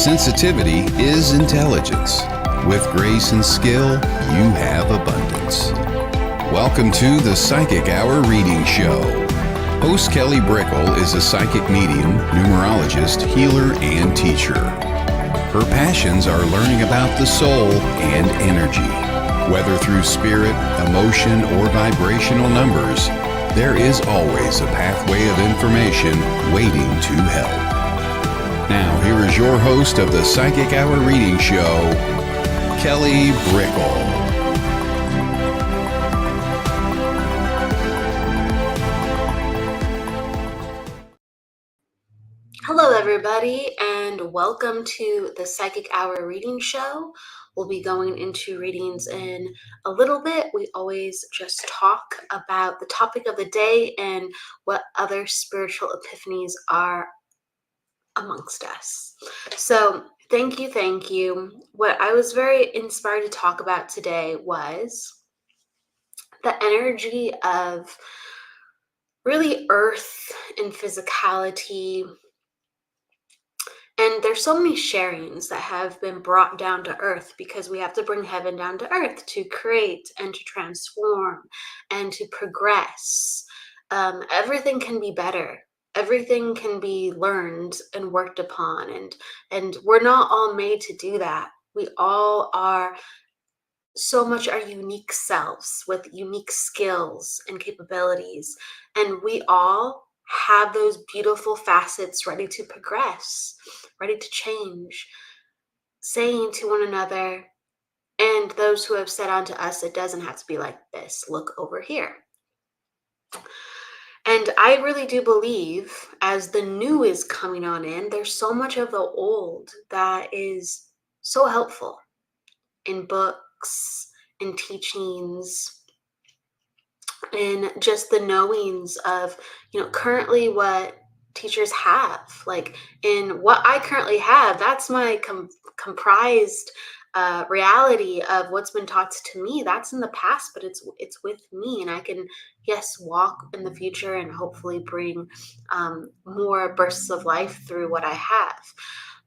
Sensitivity is intelligence. With grace and skill, you have abundance. Welcome to the Psychic Hour Reading Show. Host Kelly Brickle is a psychic medium, numerologist, healer, and teacher. Her passions are learning about the soul and energy. Whether through spirit, emotion, or vibrational numbers, there is always a pathway of information waiting to help. Now, here is your host of the Psychic Hour Reading Show, Kelly Brickle. Hello, everybody, and welcome to the Psychic Hour Reading Show. We'll be going into readings in a little bit. We always just talk about the topic of the day and what other spiritual epiphanies are amongst us. So thank you. What I was very inspired to talk about today was the energy of really earth and physicality. And there's so many sharings that have been brought down to earth because we have to bring heaven down to earth to create and to transform and to progress. Everything can be better. Everything can be learned and worked upon. And we're not all made to do that. We all are so much our unique selves with unique skills and capabilities. And we all have those beautiful facets ready to progress, ready to change, saying to one another and those who have said unto us, it doesn't have to be like this. Look over here. And I really do believe as the new is coming on in, there's so much of the old that is so helpful in books, in teachings, in just the knowings of, currently what teachers have. Like in what I currently have, that's my comprised reality of what's been taught to me. That's in the past, but it's with me, and I can, yes, walk in the future and hopefully bring more bursts of life through what I have.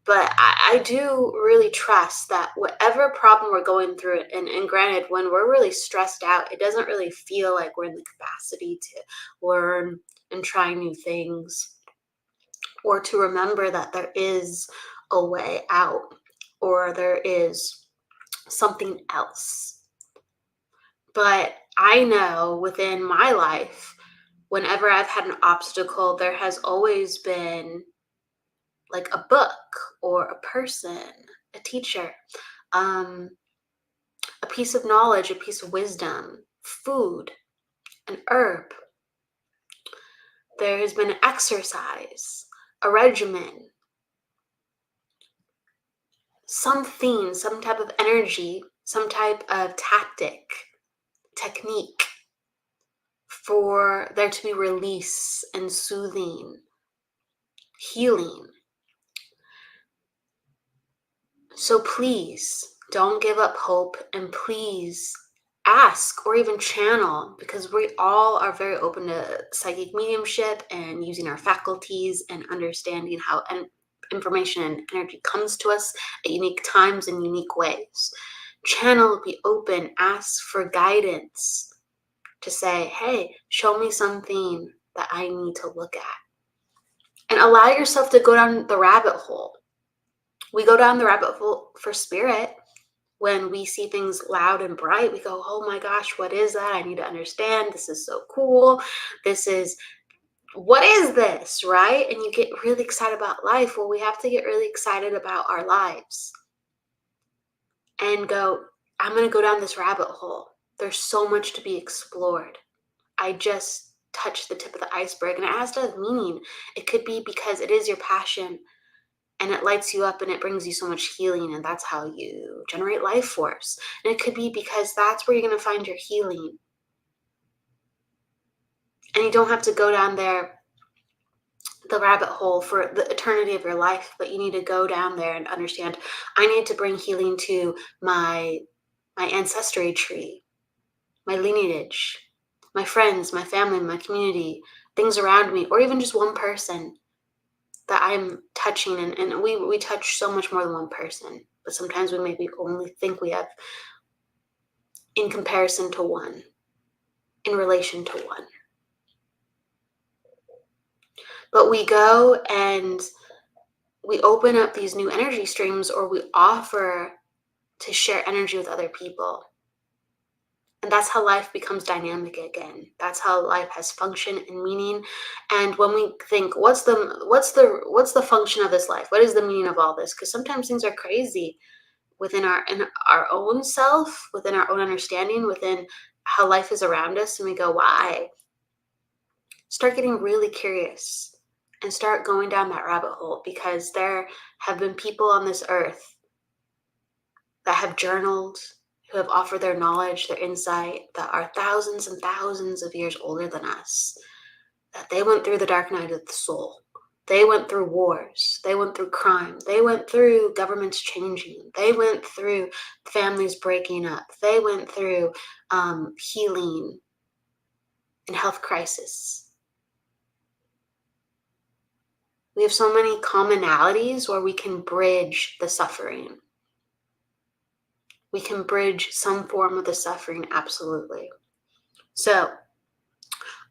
But I do really trust that whatever problem we're going through, and granted, when we're really stressed out, it doesn't really feel like we're in the capacity to learn and try new things, or to remember that there is a way out, or there is something else. But I know within my life, whenever I've had an obstacle, there has always been like a book or a person, a teacher, a piece of knowledge, a piece of wisdom, food, an herb. There has been an exercise, a regimen, something, some type of energy, some type of tactic, technique for there to be release and soothing, healing. So please don't give up hope, and please ask or even channel, because we all are very open to psychic mediumship and using our faculties and understanding how information and energy comes to us at unique times and unique ways. Channel, be open, ask for guidance to say, hey, show me something that I need to look at. And allow yourself to go down the rabbit hole. We go down the rabbit hole for spirit. When we see things loud and bright, we go, oh my gosh, what is that? I need to understand. This is so cool. What is this, right? And you get really excited about life. Well, we have to get really excited about our lives and go, I'm going to go down this rabbit hole. There's so much to be explored. I just touched the tip of the iceberg, and it has to have meaning. It could be because it is your passion, and it lights you up and it brings you so much healing, and that's how you generate life force. And it could be because that's where you're going to find your healing. And you don't have to go down there, the rabbit hole, for the eternity of your life, but you need to go down there and understand, I need to bring healing to my ancestry tree, my lineage, my friends, my family, my community, things around me, or even just one person. that I'm touching, and we touch so much more than one person, but sometimes we maybe only think we have in comparison to one, in relation to one. But we go and we open up these new energy streams, or we offer to share energy with other people. And that's how life becomes dynamic again. That's how life has function and meaning. And when we think, what's the function of this life? What is the meaning of all this? Because sometimes things are crazy within our own self, within our own understanding, within how life is around us, and we go, why? Start getting really curious and start going down that rabbit hole, because there have been people on this earth that have journaled, who have offered their knowledge, their insight, that are thousands and thousands of years older than us, that they went through the dark night of the soul. They went through wars. They went through crime. They went through governments changing. They went through families breaking up. They went through healing and health crisis. We have so many commonalities where we can bridge the suffering. We can bridge some form of the suffering, absolutely. So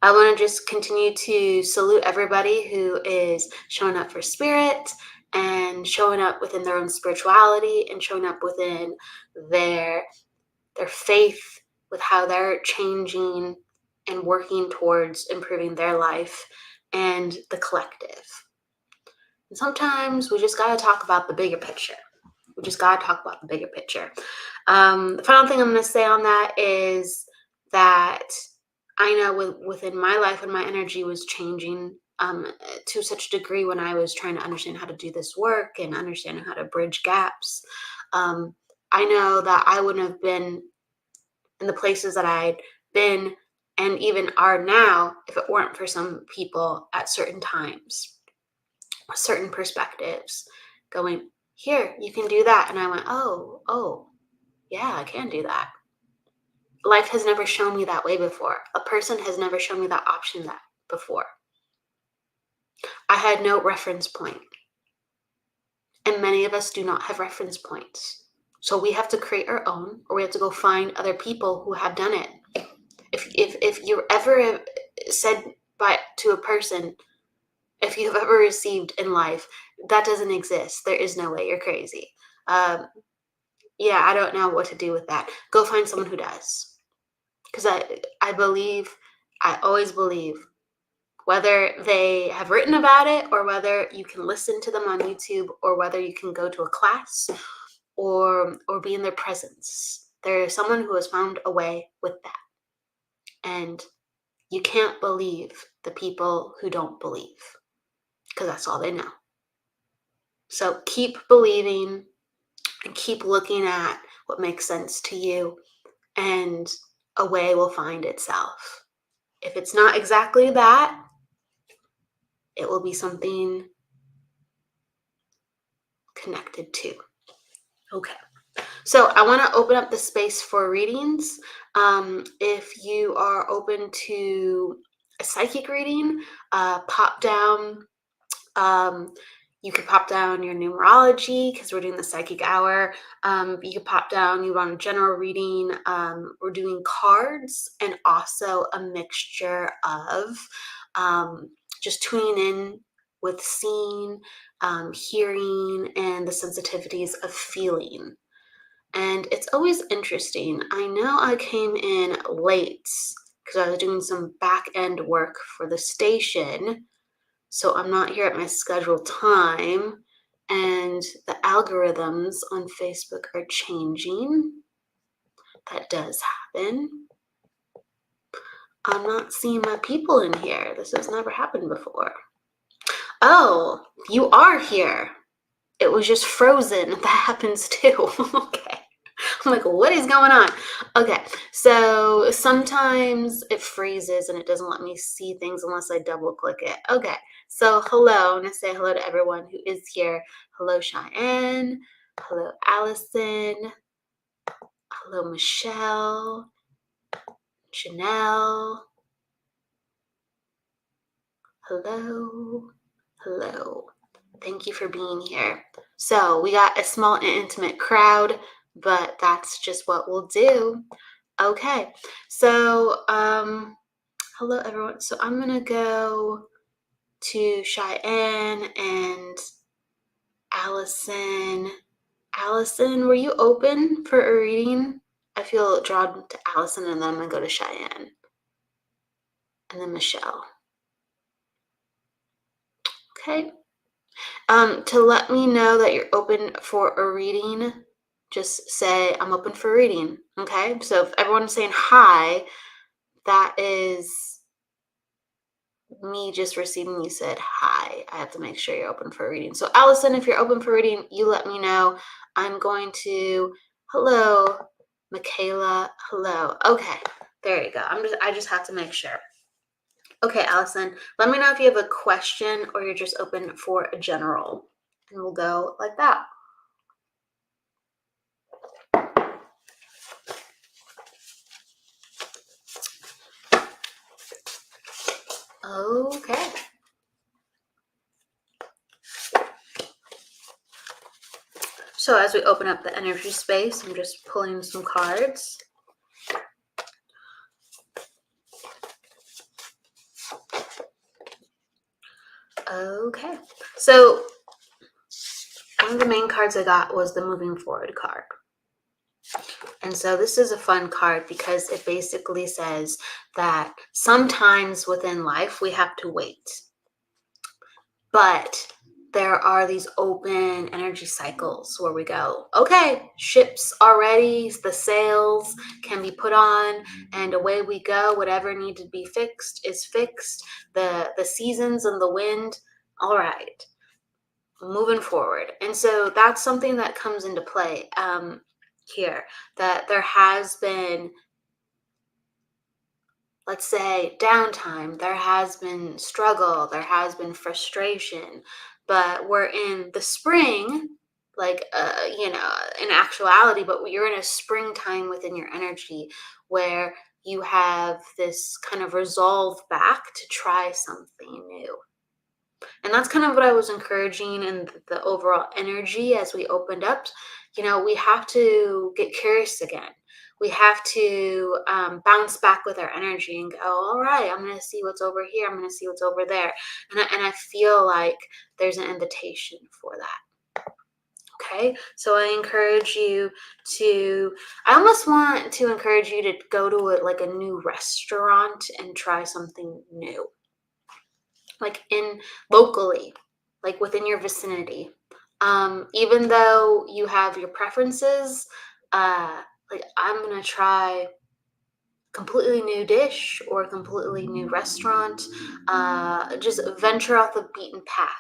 I want to just continue to salute everybody who is showing up for spirit and showing up within their own spirituality and showing up within their faith, with how they're changing and working towards improving their life and the collective. And sometimes we just got to talk about the bigger picture. We just got to talk about the bigger picture. The final thing I'm going to say on that is that I know within my life, when my energy was changing to such a degree, when I was trying to understand how to do this work and understanding how to bridge gaps, I know that I wouldn't have been in the places that I'd been and even are now if it weren't for some people at certain times, certain perspectives, going, here, you can do that. And I went, oh, yeah, I can do that. Life has never shown me that way before. A person has never shown me that option before. I had no reference point. And many of us do not have reference points. So we have to create our own, or we have to go find other people who have done it. If you ever said to a person, if you've ever received in life, that doesn't exist. There is no way. You're crazy. Yeah, I don't know what to do with that. Go find someone who does. Because I always believe, whether they have written about it or whether you can listen to them on YouTube or whether you can go to a class or be in their presence, there is someone who has found a way with that. And you can't believe the people who don't believe, because that's all they know. So keep believing and keep looking at what makes sense to you, and a way will find itself. If it's not exactly that, it will be something connected to. Okay. So I want to open up the space for readings. If you are open to a psychic reading, pop down. You could pop down your numerology, because we're doing the psychic hour. You could pop down, you want a general reading. We're doing cards, and also a mixture of just tuning in with seeing, hearing, and the sensitivities of feeling. And it's always interesting. I know I came in late because I was doing some back end work for the station. So I'm not here at my scheduled time, and the algorithms on Facebook are changing. That does happen. I'm not seeing my people in here. This has never happened before. Oh, you are here. It was just frozen. That happens too. Okay. I'm like, what is going on? Okay, so sometimes it freezes and it doesn't let me see things unless I double click it. Okay, so hello. I'm going to say hello to everyone who is here. Hello, Cheyenne. Hello, Allison. Hello, Michelle. Janelle. Hello. Hello. Thank you for being here. So we got a small and intimate crowd, but that's just what we'll do. Okay. So, hello everyone. So I'm gonna go to Cheyenne and Allison. Allison, were you open for a reading? I feel drawn to Allison, and then I'm gonna go to Cheyenne. And then Michelle. Okay. To let me know that you're open for a reading, just say I'm open for a reading. Okay. So if everyone's saying hi, that is me just receiving you said hi. I have to make sure you're open for a reading. So Allison, if you're open for reading, you let me know. I'm going to, hello, Michaela, hello. Okay, there you go. I just have to make sure. Okay, Allison, let me know if you have a question or you're just open for a general. And we'll go like that. Okay. So as we open up the energy space, I'm just pulling some cards. Okay. So one of the main cards I got was the moving forward card. And so this is a fun card because it basically says that sometimes within life we have to wait. But there are these open energy cycles where we go, okay, ships are ready, the sails can be put on, and away we go. Whatever needs to be fixed is fixed. The seasons and the wind, all right, moving forward. And so that's something that comes into play here, that there has been, let's say, downtime, there has been struggle, there has been frustration, but we're in the spring, like, in actuality, but you're in a springtime within your energy where you have this kind of resolve back to try something new. And that's kind of what I was encouraging in the overall energy as we opened up. We have to get curious again. We have to bounce back with our energy and go, all right, I'm going to see what's over here. I'm going to see what's over there. And I feel like there's an invitation for that. Okay, so I encourage you I almost want to encourage you to go to a new restaurant and try something new. Like locally, like within your vicinity. Even though you have your preferences, like I'm gonna try completely new dish or a completely new restaurant, just venture off the beaten path.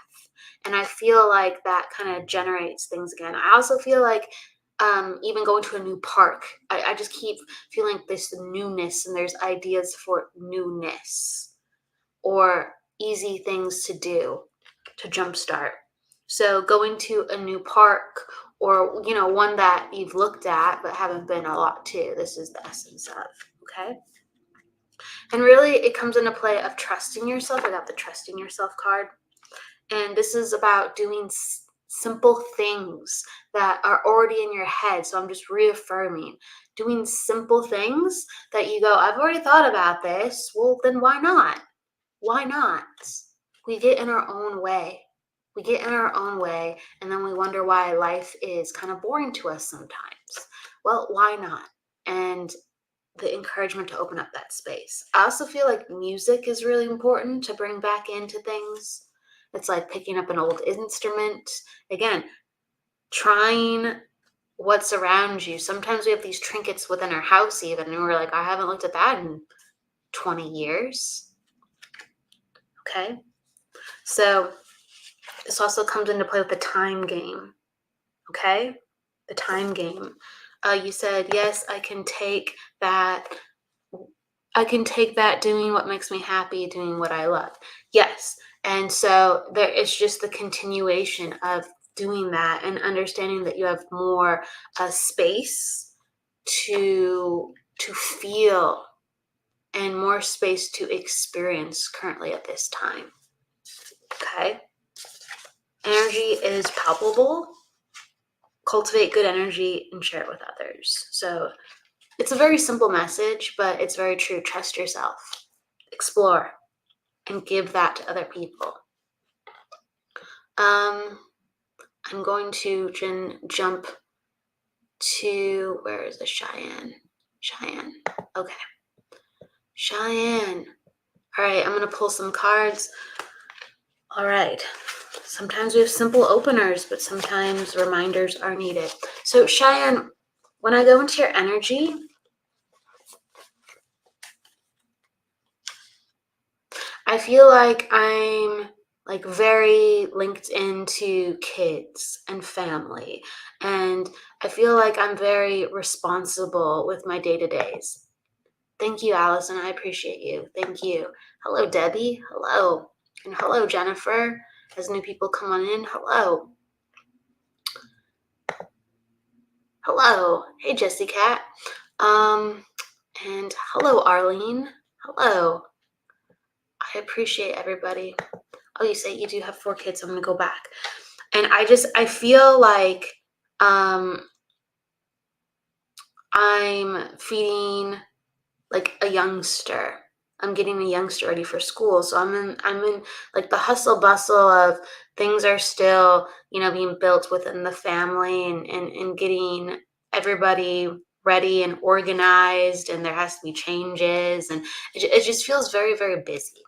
And I feel like that kind of generates things again. I also feel like even going to a new park, I just keep feeling this newness, and there's ideas for newness or easy things to do to jumpstart. So going to a new park or, one that you've looked at but haven't been a lot to, this is the essence of, okay? And really it comes into play of trusting yourself. I got the trusting yourself card. And this is about doing simple things that are already in your head. So I'm just reaffirming doing simple things that you go, I've already thought about this. Well, then why not? Why not? We get in our own way. We get in our own way, and then we wonder why life is kind of boring to us sometimes. Well, why not? And the encouragement to open up that space. I also feel like music is really important to bring back into things. It's like picking up an old instrument. Again, trying what's around you. Sometimes we have these trinkets within our house even, and we're like, I haven't looked at that in 20 years. Okay, so this also comes into play with the time game. Okay, the time game. You said, yes, I can take that. I can take that doing what makes me happy, doing what I love. Yes, and so it's just the continuation of doing that and understanding that you have more space to feel and more space to experience currently at this time. Okay. Energy is palpable. Cultivate good energy and share it with others. So it's a very simple message, but it's very true. Trust yourself, explore, and give that to other people. I'm going to jump to, where is the Cheyenne? Cheyenne. Okay. Cheyenne. All right, I'm going to pull some cards. All right. Sometimes we have simple openers, but sometimes reminders are needed. So Cheyenne, when I go into your energy, I feel like I'm like very linked into kids and family. And I feel like I'm very responsible with my day-to-days. Thank you, Allison. I appreciate you. Thank you. Hello, Debbie. Hello. And hello, Jennifer. As new people come on in, hello. Hello. Hey, Jessie Cat. And hello, Arlene. Hello. I appreciate everybody. Oh, you say you do have 4 kids. I'm going to go back. And I feel like I'm feeding like a youngster. I'm getting a youngster ready for school. So I'm in like the hustle bustle of things are still, being built within the family and getting everybody ready and organized, and there has to be changes, and it just feels very, very busy.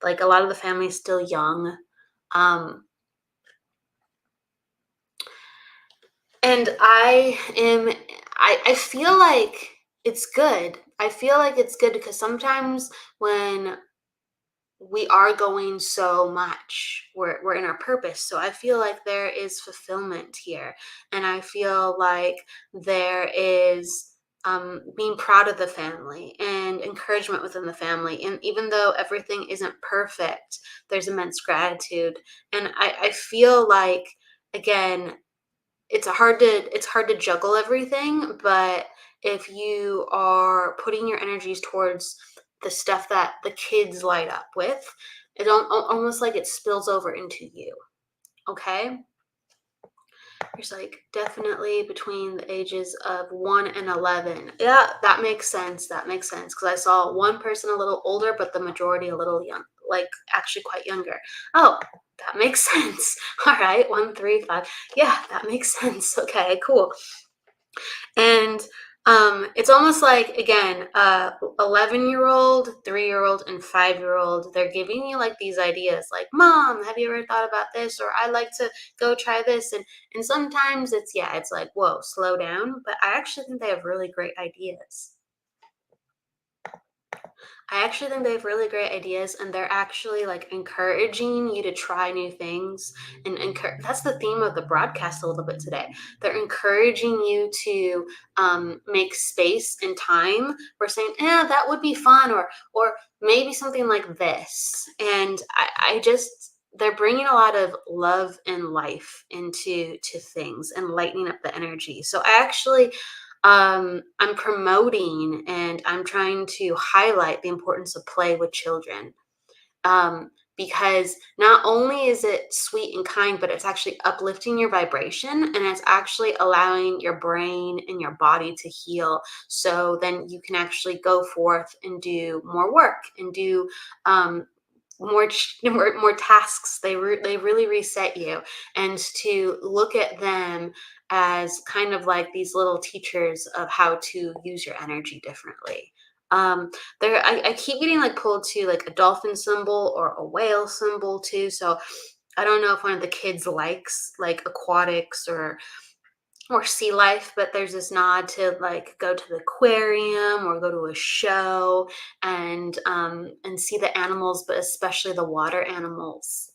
Like a lot of the family is still young. And I feel like it's good. I feel like it's good because sometimes when we are going so much, we're in our purpose. So I feel like there is fulfillment here. And I feel like there is being proud of the family and encouragement within the family. And even though everything isn't perfect, there's immense gratitude. And I feel like, again, it's hard to juggle everything, but if you are putting your energies towards the stuff that the kids light up with, it almost like it spills over into you. Okay? There's like definitely between the ages of 1 and 11. Yeah, that makes sense. That makes sense because I saw one person a little older, but the majority a little young, like actually quite younger. Oh, that makes sense. All right, 1, 3, 5. Yeah, that makes sense. Okay, cool. And it's almost like, again, 11-year-old, 3-year-old, and 5-year-old, they're giving you like these ideas like, Mom, have you ever thought about this? Or I like to go try this. And sometimes it's like, whoa, slow down. But I actually think they have really great ideas. I actually think they have really great ideas, and they're actually like encouraging you to try new things. And that's the theme of the broadcast a little bit today. They're encouraging you to make space and time. We're saying, that would be fun, or maybe something like this. And I just, they're bringing a lot of love and life into things and lightening up the energy. So I actually I'm promoting and I'm trying to highlight the importance of play with children. Because not only is it sweet and kind, but it's actually uplifting your vibration, and it's actually allowing your brain and your body to heal. So then you can actually go forth and do more work and do more tasks. They really reset you, and to look at them as kind of like these little teachers of how to use your energy differently. There, I keep getting like pulled to like a dolphin symbol or a whale symbol too. So I don't know if one of the kids likes like aquatics or sea life, but there's this nod to like go to the aquarium or go to a show and see the animals, but especially the water animals.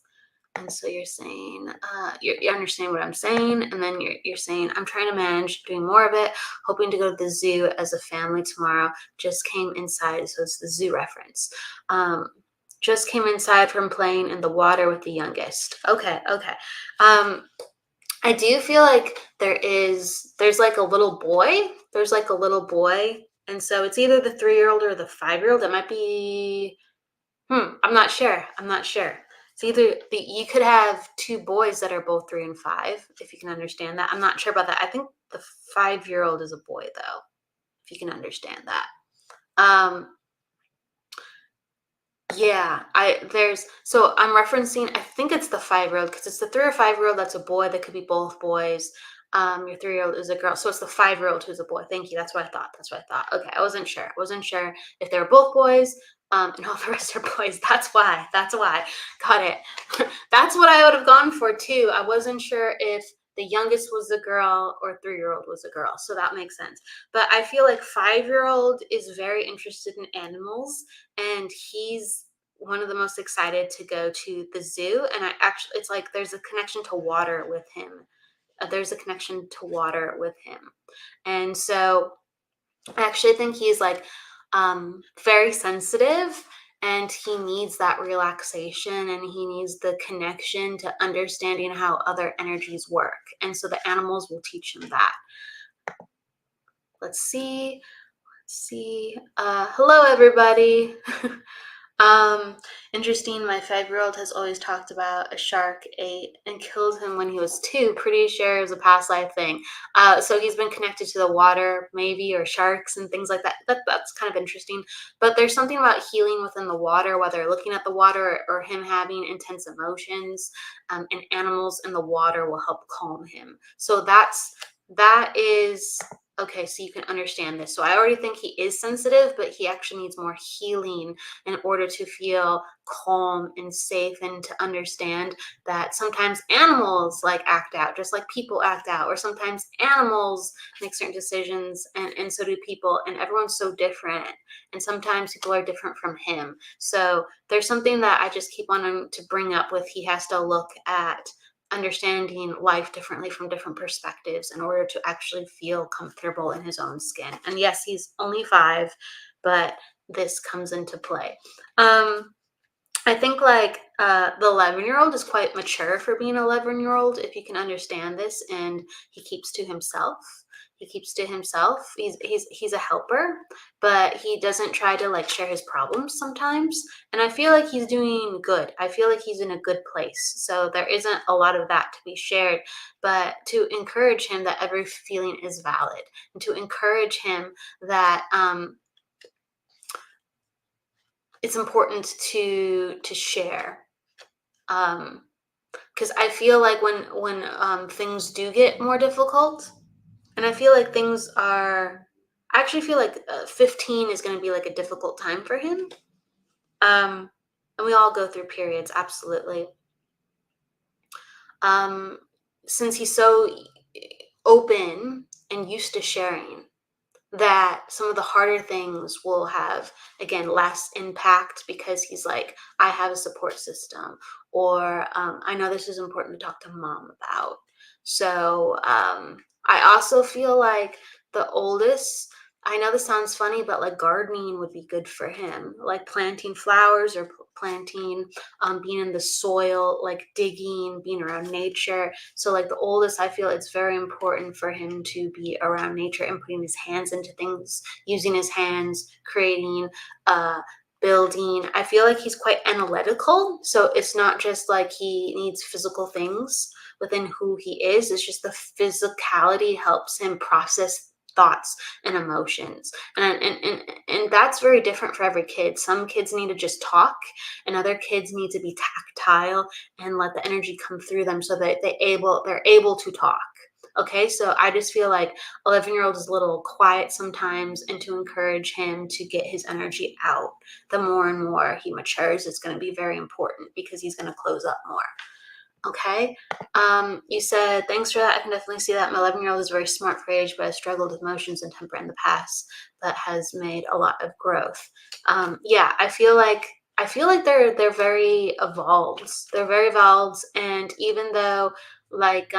And so you're saying, you understand what I'm saying, and then you're saying, I'm trying to manage doing more of it, hoping to go to the zoo as a family tomorrow. Just came inside, so it's the zoo reference. Just came inside from playing in the water with the youngest. Okay. I do feel like there's like a little boy. There's like a little boy. And so it's either the 3-year-old or the 5-year-old. It might be, I'm not sure. you could have two boys that are both 3 and 5, if you can understand that. I'm not sure about that. I think the 5-year-old is a boy, though, if you can understand that. Yeah, so I'm referencing, I think it's the 5-year-old, because it's the 3 or 5-year-old that's a boy. That could be both boys. Your 3-year-old is a girl, so it's the 5-year-old who's a boy. Thank you. That's what I thought. Okay, I wasn't sure. If they were both boys, and all the rest are boys. That's why. Got it. That's what I would have gone for too. I wasn't sure if the youngest was a girl or 3-year-old was a girl, so that makes sense. But I feel like 5-year-old is very interested in animals, and he's one of the most excited to go to the zoo. And it's like there's a connection to water with him. And so I actually think he's like very sensitive, and he needs that relaxation, and he needs the connection to understanding how other energies work. And so the animals will teach him that. Let's see. Hello, everybody. Interesting. My 5-year-old has always talked about a shark ate and killed him when he was 2. Pretty sure it was a past life thing. So he's been connected to the water, maybe, or sharks and things like that. That's kind of interesting. But there's something about healing within the water, whether looking at the water or him having intense emotions, and animals in the water will help calm him. So that is okay. So you can understand this. So I already think he is sensitive, but he actually needs more healing in order to feel calm and safe, and to understand that sometimes animals like act out just like people act out, or sometimes animals make certain decisions, and so do people, and everyone's so different, and sometimes people are different from him. So there's something that I just keep wanting to bring up with, he has to look at understanding life differently from different perspectives in order to actually feel comfortable in his own skin. And yes, he's only 5, but this comes into play. I think like the 11-year-old is quite mature for being an 11-year-old, if you can understand this, and he keeps to himself. He's a helper, but he doesn't try to like share his problems sometimes. And I feel like he's doing good. I feel like he's in a good place. So there isn't a lot of that to be shared, but to encourage him that every feeling is valid, and to encourage him that it's important to share. Because I feel like when things do get more difficult, and I feel like I actually feel like 15 is going to be like a difficult time for him. And we all go through periods, absolutely. Since he's so open and used to sharing, that some of the harder things will have, again, less impact, because he's like, I have a support system, or I know this is important to talk to mom about. So I also feel like the oldest, I know this sounds funny, but like gardening would be good for him, like planting flowers, or planting, being in the soil, like digging, being around nature. So like the oldest, I feel it's very important for him to be around nature and putting his hands into things, using his hands, creating, building. I feel like he's quite analytical. So it's not just like he needs physical things within who he is. It's just the physicality helps him process thoughts and emotions, and that's very different for every kid. Some kids need to just talk, and other kids need to be tactile and let the energy come through them, so that they're able to talk. Okay, so I just feel like 11-year-old is a little quiet sometimes, and to encourage him to get his energy out, the more and more he matures, it's going to be very important, because he's going to close up more. Okay. You said, thanks for that. I can definitely see that. My 11-year-old is very smart for age, but has struggled with emotions and temper in the past, but has made a lot of growth. Yeah, I feel like they're very evolved. They're very evolved, and even though like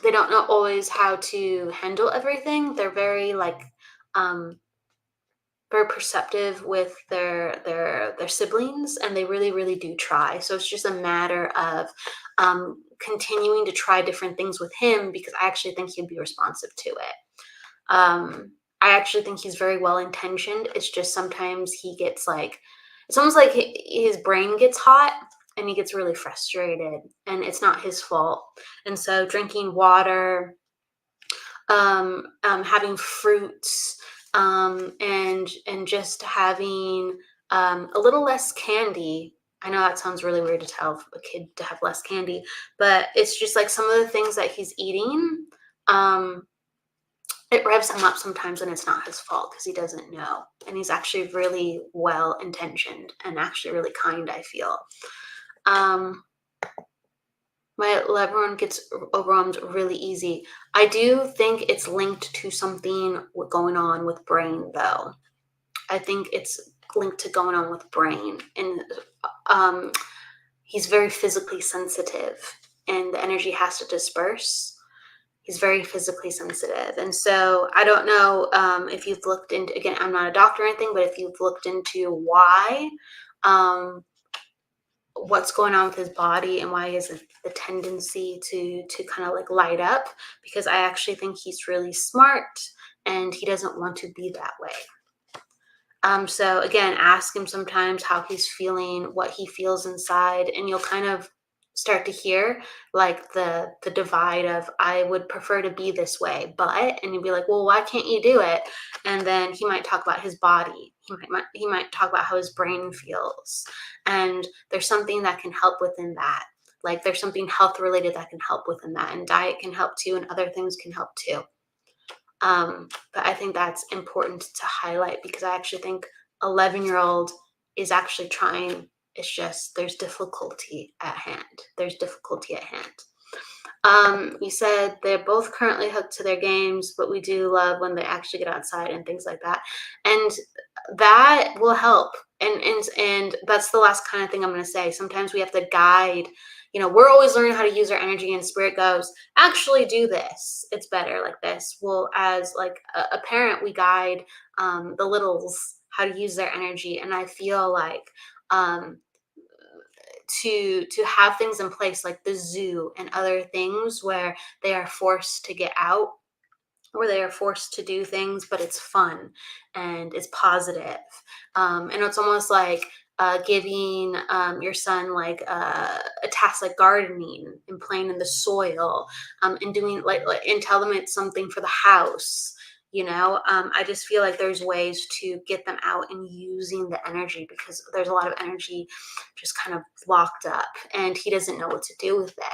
they don't know always how to handle everything, they're very like very perceptive with their siblings, and they really do try. So it's just a matter of continuing to try different things with him, because I actually think he'd be responsive to it. I actually think he's very well intentioned. It's just sometimes he gets like, it's almost like his brain gets hot, and he gets really frustrated, and it's not his fault. And so drinking water, having fruits, and just having a little less candy. I know that sounds really weird to tell a kid to have less candy, but it's just like some of the things that he's eating. Um, it revs him up sometimes, and it's not his fault because he doesn't know. And he's actually really well intentioned and actually really kind, I feel. My loved one gets overwhelmed really easy. I do think it's linked to something going on with brain, though. I think it's linked to going on with brain, and um, he's very physically sensitive, and the energy has to disperse. He's very physically sensitive, and so I don't know if you've looked into. Again, I'm not a doctor or anything, but if you've looked into why. What's going on with his body and why he has the tendency to kind of like light up, because I actually think he's really smart and he doesn't want to be that way. So again, ask him sometimes how he's feeling, what he feels inside, and you'll kind of start to hear like the divide of, I would prefer to be this way, but, and you'll be like, well, why can't you do it? And then he might talk about his body. He might talk about how his brain feels, and there's something that can help within that. Like there's something health related that can help within that, and diet can help too, and other things can help too. But I think that's important to highlight, because I actually think 11-year-old is actually trying. It's just there's difficulty at hand. There's difficulty at hand. You said they're both currently hooked to their games, but we do love when they actually get outside and things like that. And that will help. And that's the last kind of thing I'm going to say. Sometimes we have to guide. We're always learning how to use our energy, and spirit goes, actually do this. It's better like this. Well, as like a parent, we guide the littles how to use their energy. And I feel like to have things in place like the zoo and other things where they are forced to get out, or they are forced to do things, but it's fun and it's positive. And it's almost like giving your son like a task like gardening and playing in the soil, and doing like and tell them it's something for the house. I just feel like there's ways to get them out and using the energy, because there's a lot of energy just kind of locked up, and he doesn't know what to do with it.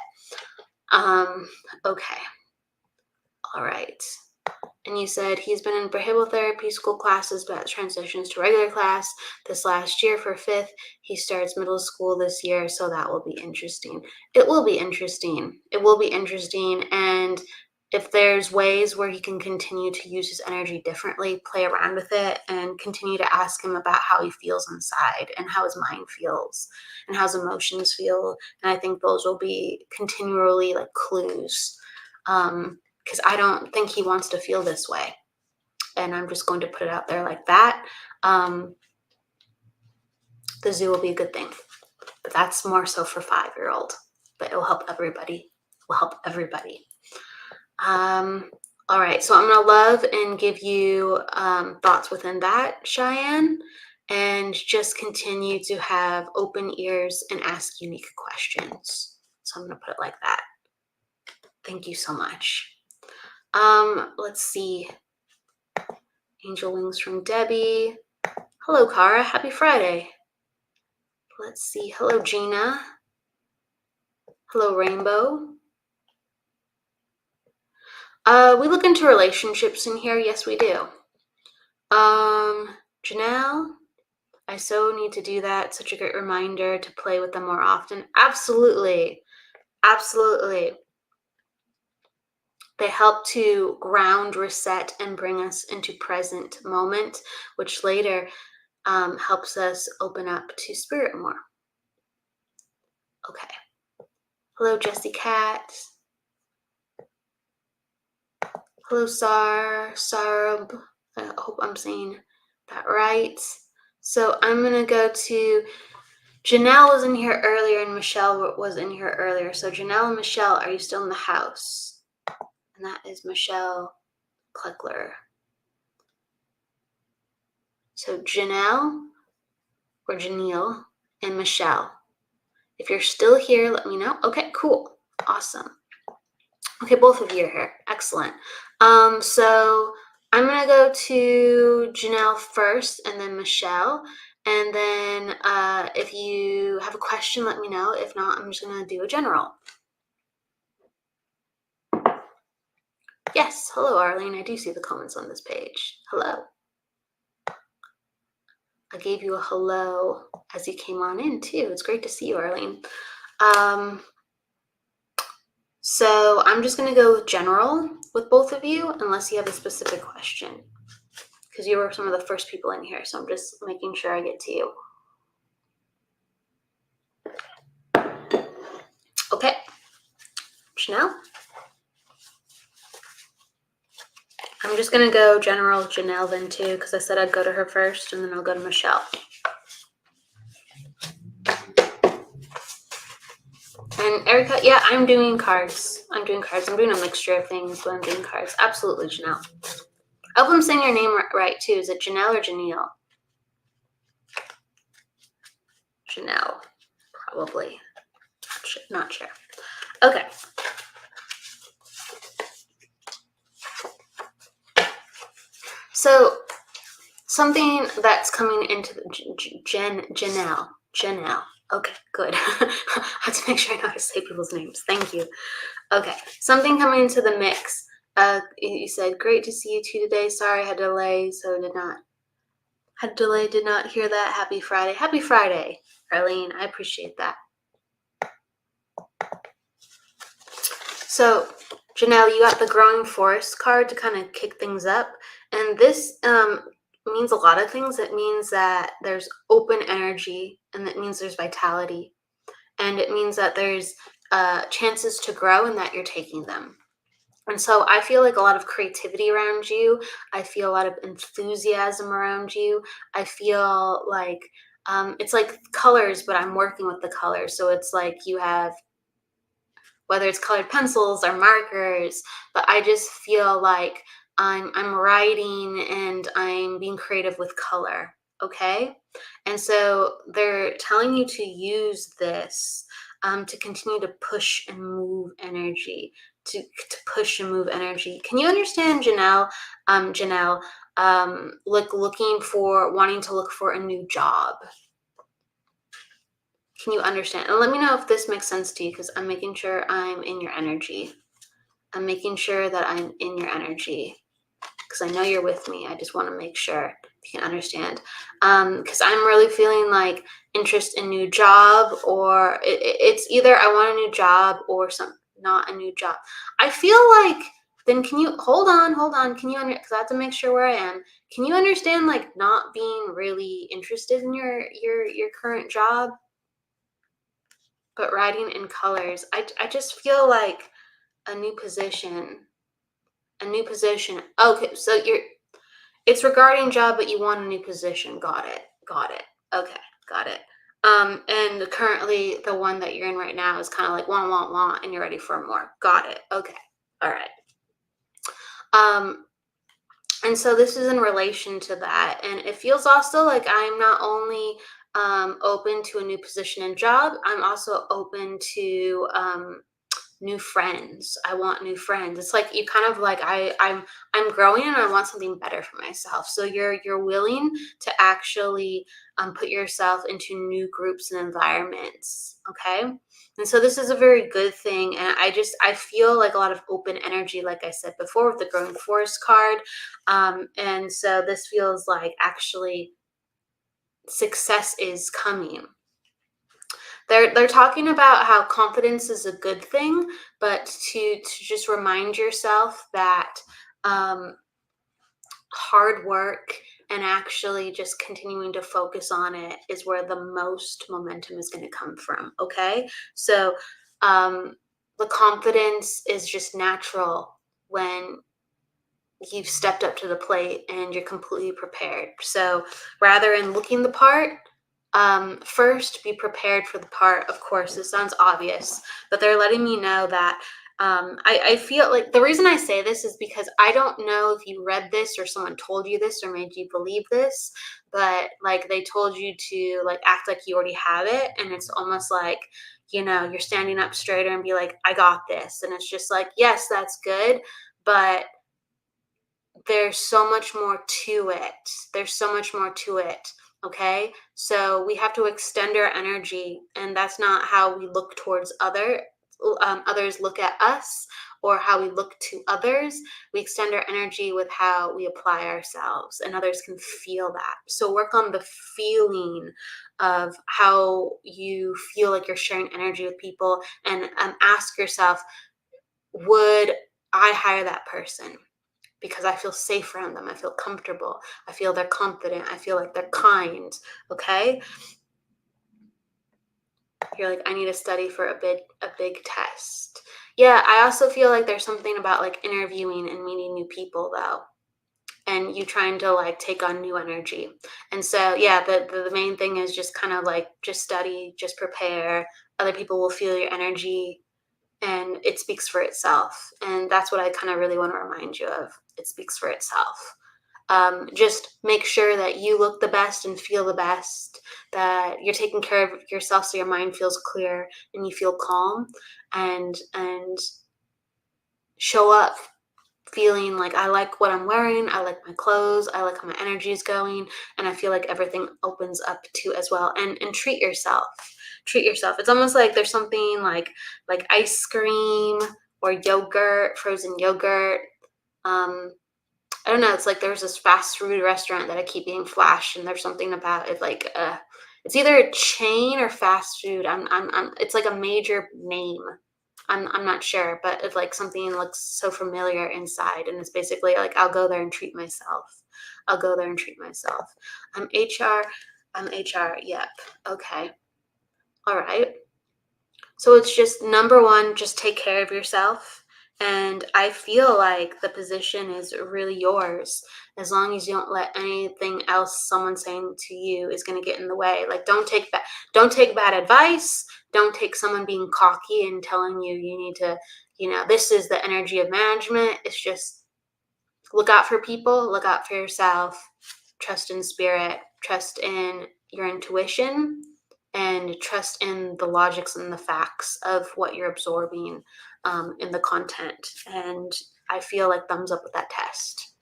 Okay. All right. And you said he's been in behavioral therapy school classes, but transitions to regular class this last year for 5th. He starts middle school this year, so that will be interesting. It will be interesting. It will be interesting. And if there's ways where he can continue to use his energy differently, play around with it, and continue to ask him about how he feels inside and how his mind feels and how his emotions feel. And I think those will be continually like clues. Because I don't think he wants to feel this way. And I'm just going to put it out there like that. The zoo will be a good thing. But that's more so for 5-year-old. But it will help everybody. All right, so I'm going to love and give you thoughts within that, Cheyenne. And just continue to have open ears and ask unique questions. So I'm going to put it like that. Thank you so much. Let's see. Angel wings from Debbie. Hello, Cara. Happy Friday. Let's see. Hello, Gina. Hello, Rainbow. We look into relationships in here. Yes, we do. Janelle, I so need to do that. Such a great reminder to play with them more often. Absolutely. Absolutely. They help to ground, reset, and bring us into present moment, which later helps us open up to spirit more. Okay. Hello, Jessie Cat. Hello, Sarab. I hope I'm saying that right. So I'm going to go to Janelle was in here earlier and Michelle was in here earlier. So Janelle and Michelle, are you still in the house? And that is Michelle Kleckler. So Janelle or Janelle and Michelle. If you're still here, let me know. Okay, cool. Awesome. Okay, both of you are here. Excellent. So I'm going to go to Janelle first and then Michelle. And then if you have a question, let me know. If not, I'm just going to do a general. Yes, hello, Arlene. I do see the comments on this page. Hello. I gave you a hello as you came on in, too. It's great to see you, Arlene. So I'm just going to go general with both of you, unless you have a specific question, because you were some of the first people in here. So I'm just making sure I get to you. Okay. Janelle? I'm just going to go general Janelle then, too, because I said I'd go to her first, and then I'll go to Michelle. And Erica, yeah, I'm doing cards. I'm doing a mixture of things, but I'm doing cards. Absolutely, Janelle. I hope I'm saying your name right, too. Is it Janelle or Janelle? Janelle, probably. Not sure. Okay. So something that's coming into the Janelle. Okay, good. I have to make sure I know how to say people's names. Thank you. Okay, something coming into the mix. You said, great to see you too today. Sorry I had a delay, so did not hear that. Happy Friday. Happy Friday, Arlene. I appreciate that. So, Janelle, you got the Growing Forest card to kind of kick things up. And this means a lot of things. It means that there's open energy, and it means there's vitality. And it means that there's chances to grow and that you're taking them. And so I feel like a lot of creativity around you. I feel a lot of enthusiasm around you. I feel like it's like colors, but I'm working with the colors. So it's like you have, whether it's colored pencils or markers, but I just feel like I'm writing and I'm being creative with color, okay? And so they're telling you to use this to continue to push and move energy, to push and move energy. Can you understand, Janelle? Wanting to look for a new job. Can you understand? And let me know if this makes sense to you, because I'm making sure I'm in your energy. I'm making sure that I'm in your energy, because I know you're with me. I just want to make sure you can understand. Because I'm really feeling like interest in new job, or it's either I want a new job or not a new job. I feel like, then can you, hold on. Can you, because I have to make sure where I am. Can you understand like not being really interested in your current job? But writing in colors, I just feel like a new position. Okay, so it's regarding job, but you want a new position. Got it. Okay, got it. And currently the one that you're in right now is kind of like want, and you're ready for more. Got it. Okay. All right. And so this is in relation to that. And it feels also like I'm not only open to a new position and job, I'm also open to new friends. I want new friends. It's like you kind of like I'm growing and I want something better for myself. So you're willing to actually put yourself into new groups and environments. Okay. And so this is a very good thing. And I feel like a lot of open energy, like I said before, with the Growing Forest card. And so this feels like actually success is coming. They're talking about how confidence is a good thing, but to just remind yourself that hard work and actually just continuing to focus on it is where the most momentum is going to come from. Okay, so the confidence is just natural when you've stepped up to the plate and you're completely prepared. So rather than looking the part, first be prepared for the part. Of course, this sounds obvious, but they're letting me know that I feel like the reason I say this is because I don't know if you read this or someone told you this or made you believe this, but like they told you to like act like you already have it. And it's almost like, you're standing up straighter and be like, I got this. And it's just like, yes, that's good. But there's so much more to it. There's so much more to it. Okay. So we have to extend our energy, and that's not how we look towards others look at us or how we look to others. We extend our energy with how we apply ourselves, and others can feel that. So work on the feeling of how you feel like you're sharing energy with people, and ask yourself, would I hire that person? Because I feel safe around them. I feel comfortable. I feel they're confident. I feel like they're kind. Okay. You're like, I need to study for a big test. Yeah, I also feel like there's something about like interviewing and meeting new people though. And you trying to like take on new energy. And so yeah, the main thing is just kind of like just study, just prepare. Other people will feel your energy, and it speaks for itself. And that's what I kind of really want to remind you of. It speaks for itself. Just make sure that you look the best and feel the best, that you're taking care of yourself so your mind feels clear and you feel calm, and show up feeling like I like what I'm wearing, I like my clothes, I like how my energy is going, and I feel like everything opens up too as well. And treat yourself. Treat yourself. It's almost like there's something like ice cream or yogurt, frozen yogurt. I don't know. It's like there's this fast food restaurant that I keep being flashed, and there's something about it like it's either a chain or fast food. It's like a major name. I'm not sure, but it's like something looks so familiar inside, and it's basically like I'll go there and treat myself. I'll go there and treat myself. I'm HR. I'm HR. Yep. Okay. All right. So it's just number one, just take care of yourself. And I feel like the position is really yours as long as you don't let anything else someone's saying to you is going to get in the way. Like don't take bad advice. Don't take someone being cocky and telling you you need to, this is the energy of management. It's just look out for people, look out for yourself, trust in spirit, trust in your intuition, and trust in the logics and the facts of what you're absorbing in the content. And I feel like thumbs up with that test.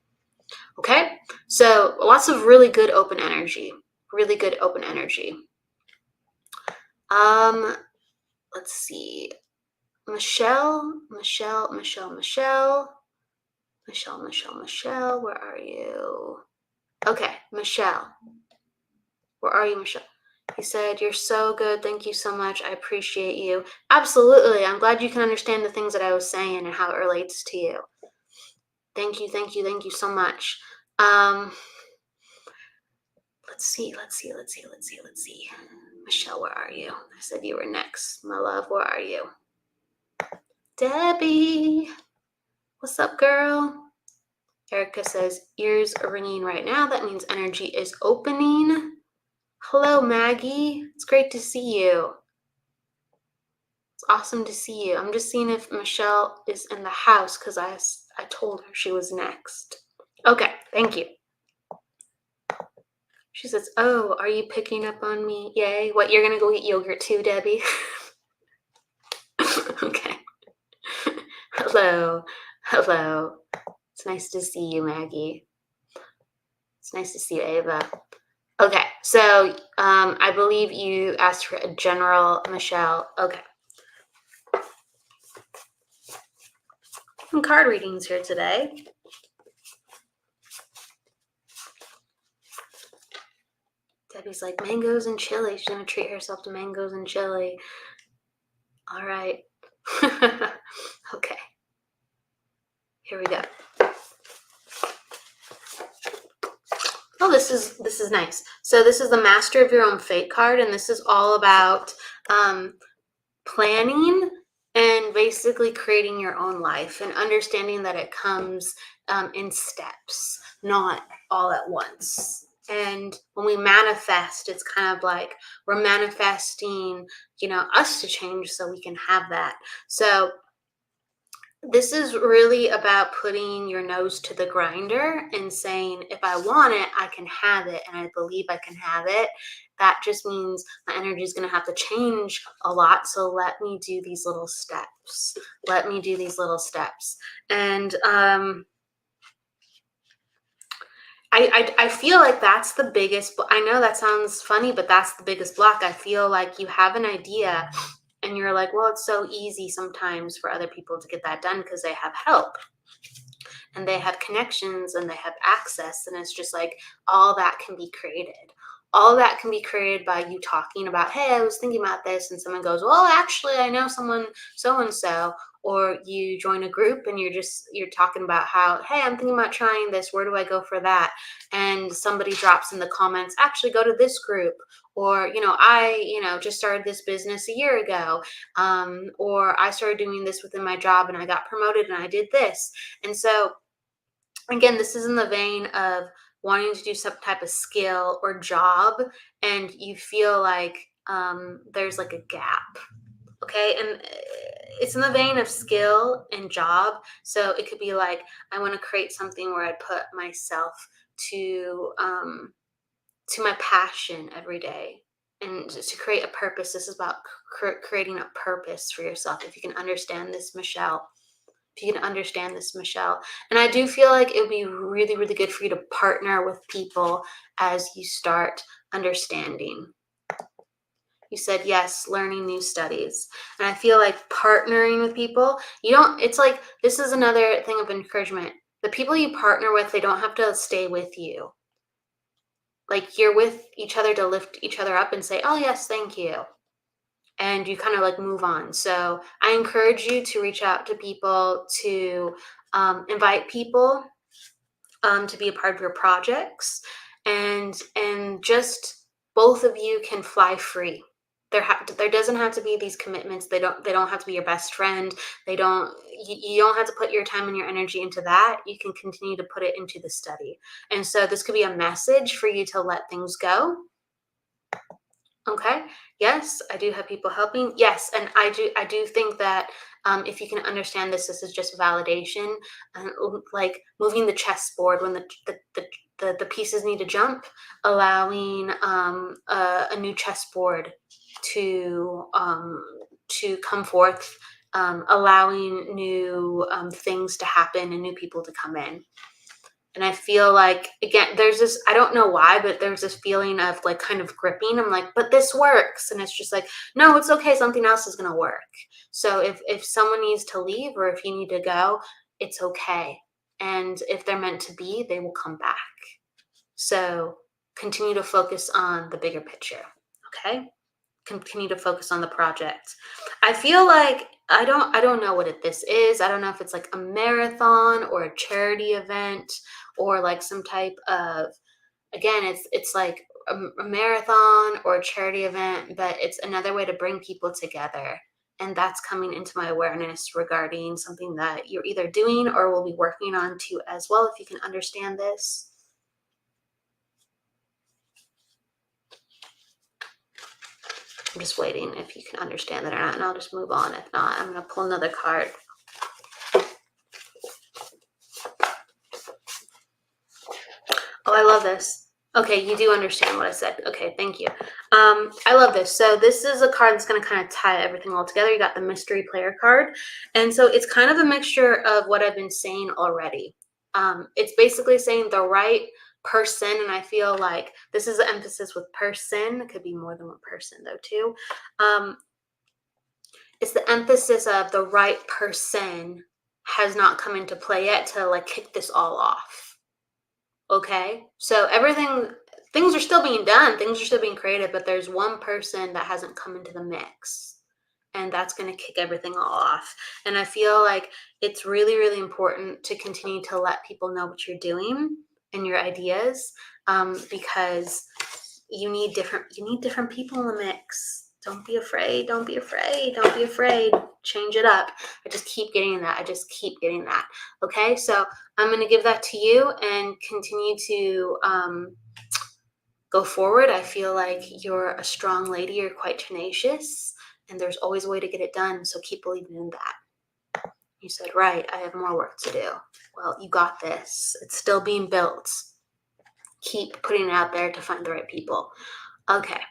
Okay, so lots of really good open energy. Really good open energy. Let's see. Michelle, where are you? Okay, Michelle. Where are you, Michelle? He said, you're so good. Thank you so much. I appreciate you. Absolutely. I'm glad you can understand the things that I was saying and how it relates to you. Thank you so much. Let's see. Michelle, where are you? I said you were next. My love, where are you? Debbie. What's up, girl? Erica says, ears are ringing right now. That means energy is opening. Hello, Maggie. It's great to see you. It's awesome to see you. I'm just seeing if Michelle is in the house because I told her she was next. Okay, thank you. She says, oh, are you picking up on me? Yay. What, you're going to go eat yogurt too, Debbie? Okay. Hello. It's nice to see you, Maggie. It's nice to see you, Ava. Okay, so I believe you asked for a general, Michelle. Okay. Some card readings here today. Debbie's like, mangoes and chili. She's going to treat herself to mangoes and chili. All right. Okay. Here we go. Oh, this is nice. So this is the Master of Your Own Fate card, and this is all about planning and basically creating your own life and understanding that it comes in steps, not all at once. And when we manifest, it's kind of like we're manifesting, us to change so we can have that. So This is really about putting your nose to the grinder and saying, if I want it, I can have it, and I believe I can have it. That just means my energy is going to have to change a lot. So let me do these little steps. Let me do these little steps. And I feel like that's the biggest, I know that sounds funny, but that's the biggest block. I feel like you have an idea and you're like, well, it's so easy sometimes for other people to get that done because they have help and they have connections and they have access. And it's just like all that can be created. All that can be created by you talking about, hey, I was thinking about this. And someone goes, well, actually, I know someone so and so. Or you join a group and you're talking about how, hey, I'm thinking about trying this. Where do I go for that? And somebody drops in the comments, actually go to this group. Or, I just started this business a year ago. Or I started doing this within my job and I got promoted and I did this. And so again, this is in the vein of wanting to do some type of skill or job, and you feel like there's like a gap. Okay. And it's in the vein of skill and job. So it could be like, I want to create something where I put myself to my passion every day and to create a purpose. This is about creating a purpose for yourself. If you can understand this, Michelle. If you can understand this, Michelle. And I do feel like it would be really, really good for you to partner with people as you start understanding. You said yes, learning new studies. And I feel like partnering with people, it's like, this is another thing of encouragement. The people you partner with, they don't have to stay with you. Like, you're with each other to lift each other up and say, oh, yes, thank you. And you kind of like move on. So I encourage you to reach out to people, to invite people to be a part of your projects, and just both of you can fly free. There doesn't have to be these commitments. They don't have to be your best friend. You don't have to put your time and your energy into that. You can continue to put it into the study. And so this could be a message for you to let things go. Okay. Yes, I do have people helping. Yes, and I do think that if you can understand this is just validation, and like moving the chessboard when the pieces need to jump, allowing a new chessboard to come forth, allowing new things to happen and new people to come in. And I feel like, again, there's this, I don't know why, but there's this feeling of like kind of gripping. I'm like, but this works. And it's just like, no, it's okay. Something else is going to work. So if someone needs to leave or if you need to go, it's okay. And if they're meant to be, they will come back. So continue to focus on the bigger picture. Okay. Continue to focus on the project. I feel like I don't know what this is. I don't know if it's like a marathon or a charity event or like some type of, again, it's like a marathon or a charity event, but it's another way to bring people together. And that's coming into my awareness regarding something that you're either doing or will be working on too as well, if you can understand this. I'm just waiting if you can understand that or not, and I'll just move on. If not, I'm going to pull another card. Oh, I love this. Okay, you do understand what I said. Okay, thank you. I love this. So this is a card that's going to kind of tie everything all together. You got the mystery player card. And so it's kind of a mixture of what I've been saying already. It's basically saying the right person, and I feel like this is the emphasis with person. It could be more than one person though too. It's the emphasis of the right person has not come into play yet to like kick this all off. Okay, so things are still being done, things are still being created, but there's one person that hasn't come into the mix, and that's going to kick everything all off. And I feel like it's really, really important to continue to let people know what you're doing and your ideas, because you need different people in the mix. Don't be afraid. Don't be afraid. Don't be afraid. Change it up. I just keep getting that. Okay, so I'm going to give that to you and continue to go forward. I feel like you're a strong lady. You're quite tenacious, and there's always a way to get it done. So keep believing in that. You said, right, I have more work to do. Well, you got this. It's still being built. Keep putting it out there to find the right people. Okay.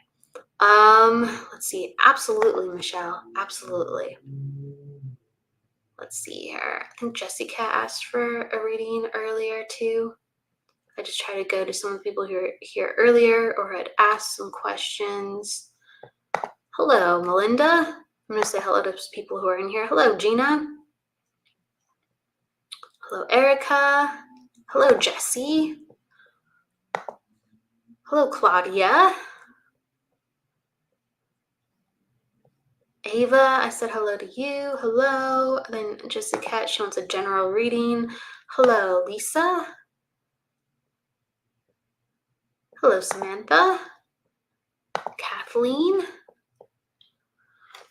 Let's see. Absolutely, Michelle. Absolutely. Let's see here. I think Jessica asked for a reading earlier too. I just try to go to some of the people who were here earlier or had asked some questions. Hello, Melinda. I'm going to say hello to people who are in here. Hello, Gina. Hello, Erica. Hello, Jessie. Hello, Claudia. Ava, I said hello to you. Hello. Then Jessica, she wants a general reading. Hello, Lisa. Hello, Samantha. Kathleen.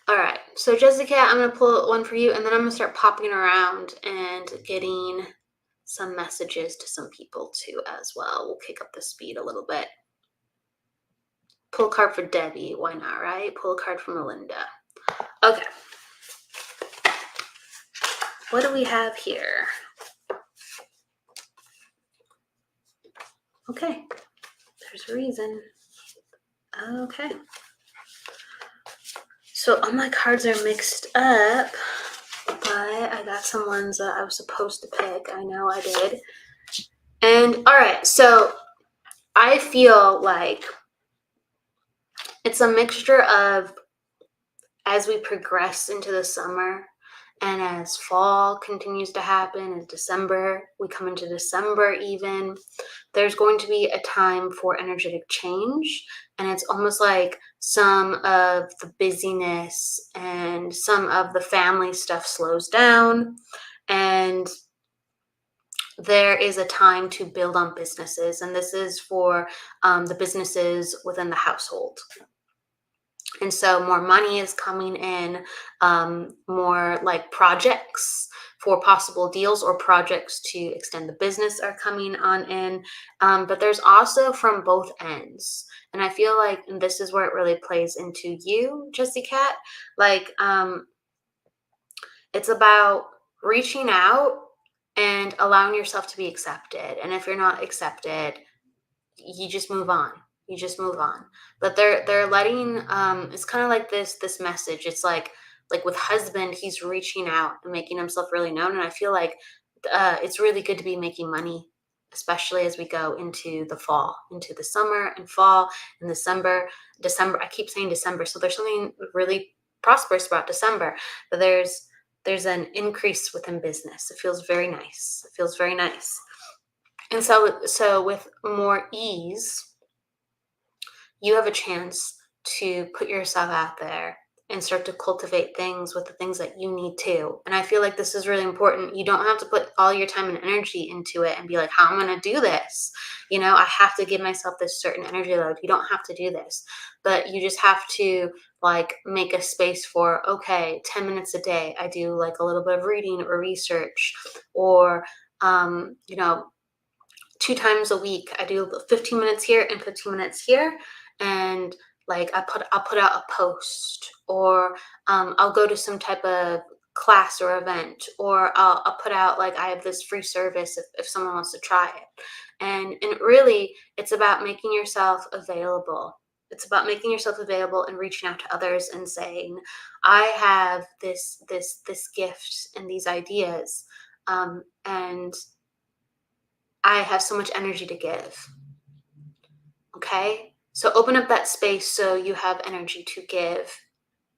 All right, so Jessica, I'm going to pull one for you, and then I'm going to start popping around and getting some messages to some people too as well. We'll kick up the speed a little bit. Pull a card for Debbie. Why not, right? Pull a card for Melinda. Okay. What do we have here? Okay. There's a reason. Okay. So all my cards are mixed up, but I got some ones that I was supposed to pick. I know I did. And all right, so I feel like it's a mixture of, as we progress into the summer and as fall continues to happen, in December, we come into December even, there's going to be a time for energetic change. And it's almost like some of the busyness and some of the family stuff slows down. And there is a time to build on businesses. And this is for the businesses within the household. And so more money is coming in, more like projects for possible deals or projects to extend the business are coming on in. But there's also from both ends. And I feel like this is where it really plays into you, Jessie Cat. Like, it's about reaching out and allowing yourself to be accepted. And if you're not accepted, you just move on. You just move on. But they're letting it's kind of like this message. It's like with husband, he's reaching out and making himself really known. And I feel like it's really good to be making money, especially as we go into the fall, into the summer and fall and December. I keep saying December, so there's something really prosperous about December. But there's an increase within business. It feels very nice. It feels very nice. And so with more ease, you have a chance to put yourself out there and start to cultivate things with the things that you need to. And I feel like this is really important. You don't have to put all your time and energy into it and be like, how am I going to do this? You know, I have to give myself this certain energy load. You don't have to do this, but you just have to like make a space for, okay, 10 minutes a day. I do like a little bit of reading or research, or, 2 times a week. I do 15 minutes here and 15 minutes here. And like I'll put out a post, or I'll go to some type of class or event, or I'll put out like I have this free service if someone wants to try it. And really it's about making yourself available. It's about making yourself available and reaching out to others and saying, I have this gift and these ideas, and I have so much energy to give. Okay? So open up that space so you have energy to give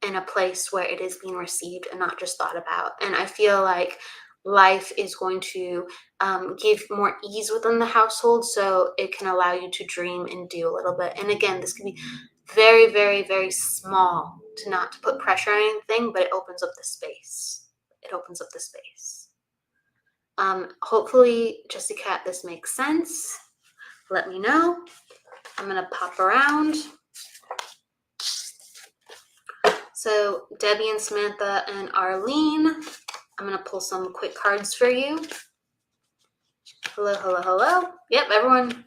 in a place where it is being received and not just thought about. And I feel like life is going to give more ease within the household, so it can allow you to dream and do a little bit. And again, this can be very, very, very small, to not to put pressure on anything, but it opens up the space. It opens up the space. Hopefully, Jessica, this makes sense. Let me know. I'm going to pop around. So Debbie and Samantha and Arlene, I'm going to pull some quick cards for you. Hello, hello, hello. Yep, everyone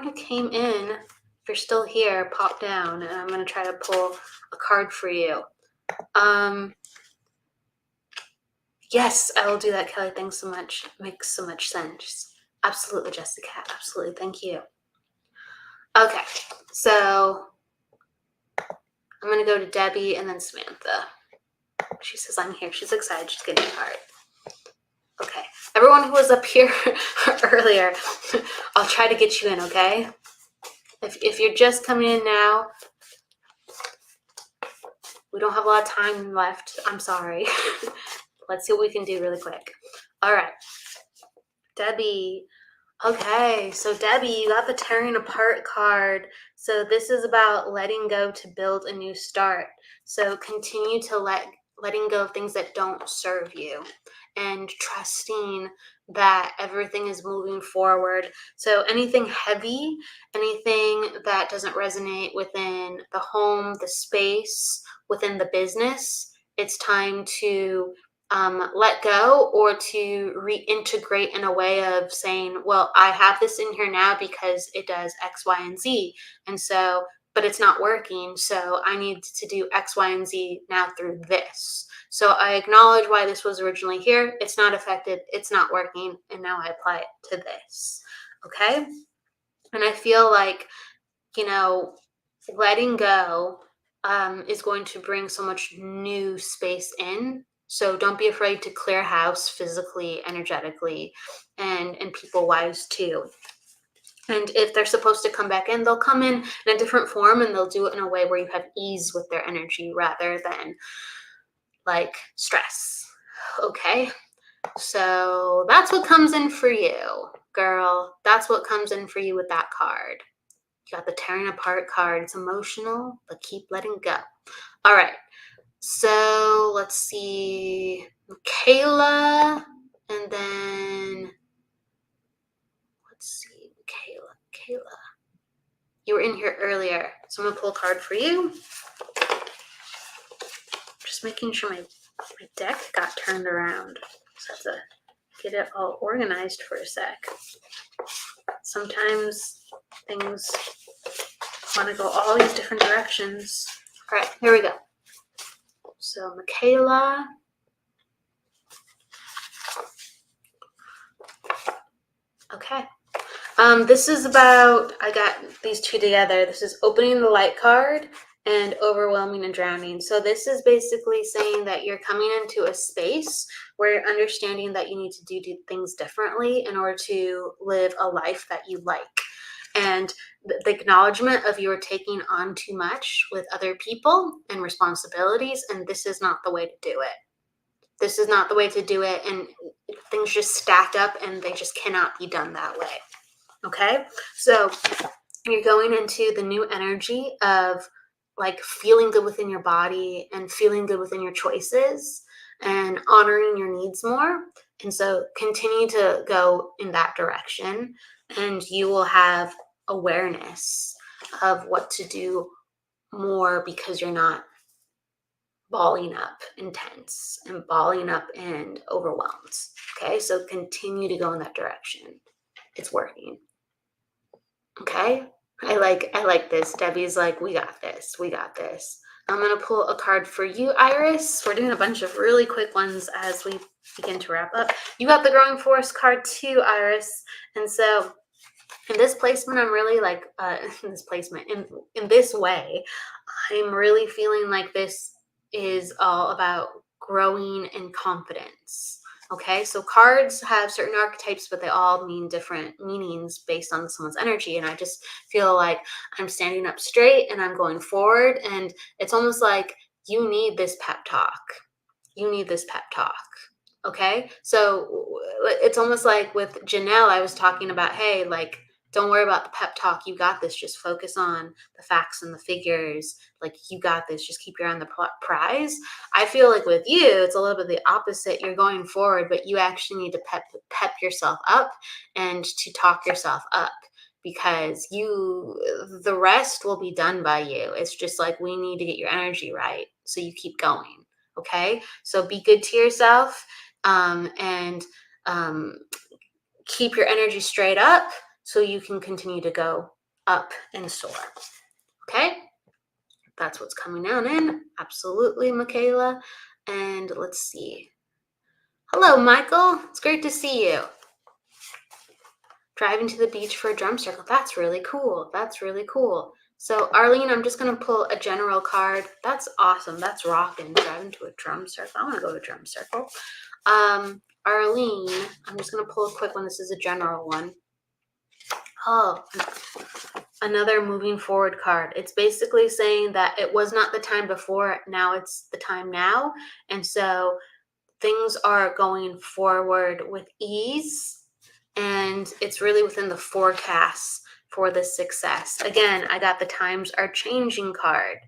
who came in, if you're still here, pop down, and I'm going to try to pull a card for you. Yes, I will do that, Kelly. Thanks so much. Makes so much sense. Absolutely, Jessica. Absolutely. Thank you. Okay, so I'm going to go to Debbie and then Samantha. She says I'm here. She's excited. She's getting a card. Okay. Everyone who was up here earlier, I'll try to get you in, okay? If you're just coming in now, we don't have a lot of time left. I'm sorry. Let's see what we can do really quick. All right. Debbie. Okay, so Debbie, you got the tearing apart card. So this is about letting go to build a new start. So continue to letting go of things that don't serve you and trusting that everything is moving forward. So anything heavy, anything that doesn't resonate within the home, the space, within the business, it's time to let go or to reintegrate in a way of saying, well, I have this in here now because it does X, Y, and Z. And so, but it's not working. So I need to do X, Y, and Z now through this. So I acknowledge why this was originally here. It's not affected. It's not working. And now I apply it to this. Okay. And I feel like, letting go is going to bring so much new space in. So don't be afraid to clear house physically, energetically, and people wise too. And if they're supposed to come back in, they'll come in a different form and they'll do it in a way where you have ease with their energy rather than like stress. Okay. So that's what comes in for you, girl. That's what comes in for you with that card. You got the tearing apart card. It's emotional, but keep letting go. All right. So let's see. Michaela. And then let's see. Michaela. You were in here earlier. So I'm going to pull a card for you. Just making sure my deck got turned around. So I have to get it all organized for a sec. Sometimes things want to go all these different directions. All right, here we go. So Michaela. Okay. This is about, I got these two together. This is opening the light card and overwhelming and drowning. So this is basically saying that you're coming into a space where you're understanding that you need to do things differently in order to live a life that you like. And the acknowledgement of you're taking on too much with other people and responsibilities, and this is not the way to do it. This is not the way to do it, and things just stack up and they just cannot be done that way. Okay? So you're going into the new energy of like feeling good within your body and feeling good within your choices and honoring your needs more. And so continue to go in that direction, and you will have awareness of what to do more because you're not balling up and tense and balling up and overwhelmed. Okay, so continue to go in that direction. It's working. Okay, I like this. Debbie's like, we got this. I'm gonna pull a card for you, Iris. We're doing a bunch of really quick ones as we begin to wrap up. You got the Growing Forest card too, Iris. And so in this placement, I'm really like in this way, I'm really feeling like this is all about growing in confidence. Okay, so cards have certain archetypes, but they all mean different meanings based on someone's energy. And I just feel like I'm standing up straight and I'm going forward. And it's almost like you need this pep talk. Okay, so it's almost like with Janelle, I was talking about, hey, like, don't worry about the pep talk. You got this. Just focus on the facts and the figures. Like, you got this. Just keep your eye on the prize. I feel like with you, it's a little bit the opposite. You're going forward, but you actually need to pep yourself up and to talk yourself up, because the rest will be done by you. It's just like, we need to get your energy right so you keep going. Okay, so be good to yourself and keep your energy straight up so you can continue to go up and soar. Okay, that's what's coming down in. Absolutely, Michaela. And let's see. Hello, Michael. It's great to see you. Driving to the beach for a drum circle. That's really cool. That's really cool. So, Arlene, I'm just going to pull a general card. That's awesome. That's rocking. Driving to a drum circle. I want to go to a drum circle. Arlene, I'm just going to pull a quick one. This is a general one. Oh, another moving forward card. It's basically saying that it was not the time before. Now it's the time now. And so things are going forward with ease, and it's really within the forecast for the success. Again, I got the times are changing card.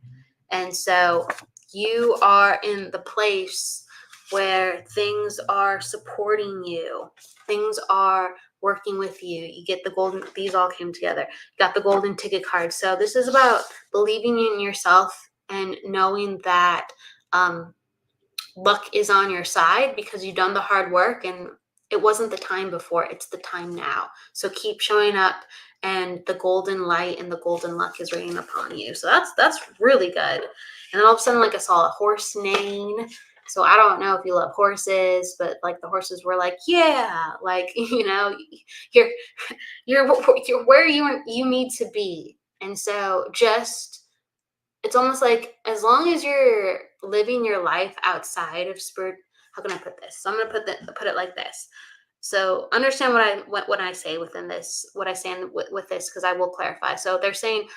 And so you are in the place where things are supporting you. Things are working with you. You get the golden, these all came together. You got the golden ticket card. So this is about believing in yourself and knowing that luck is on your side because you've done the hard work, and it wasn't the time before, it's the time now. So keep showing up, and the golden light and the golden luck is raining upon you. So that's really good. And then all of a sudden, like, I saw a horse neighing. So I don't know if you love horses, but like the horses were like, yeah, like, you're where you need to be. And so just, it's almost like as long as you're living your life outside of spirit, how can I put this? So I'm going to put it like this. So understand what I say within this, what I say with this, because I will clarify. So they're saying,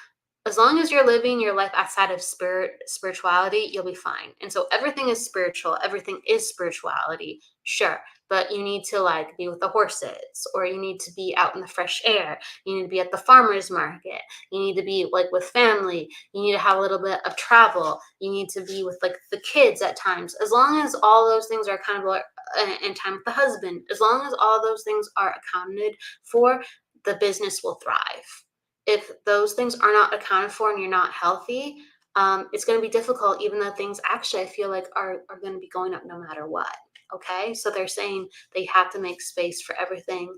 as long as you're living your life outside of spirituality, you'll be fine. And so everything is spiritual, everything is spirituality, sure, but you need to like be with the horses, or you need to be out in the fresh air, you need to be at the farmers market, you need to be like with family, you need to have a little bit of travel, you need to be with like the kids at times. As long as all those things are kind of like in time with the husband, as long as all those things are accounted for, the business will thrive. If those things are not accounted for and you're not healthy, it's going to be difficult, even though things actually I feel like are going to be going up no matter what. Okay, so they're saying they have to make space for everything,